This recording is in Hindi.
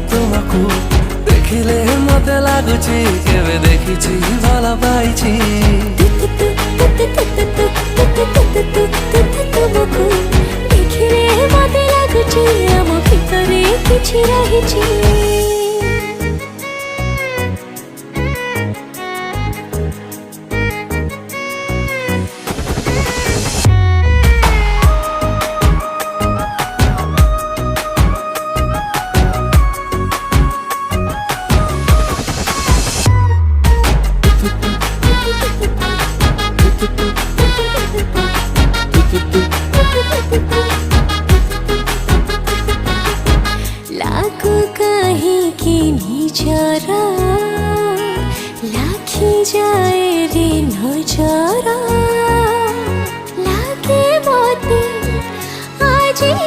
तुमको देखिले मते लागुची केवे देखिची भला पाइची तुमको देखिले मते लागुची आम भितरे किछि रहिची।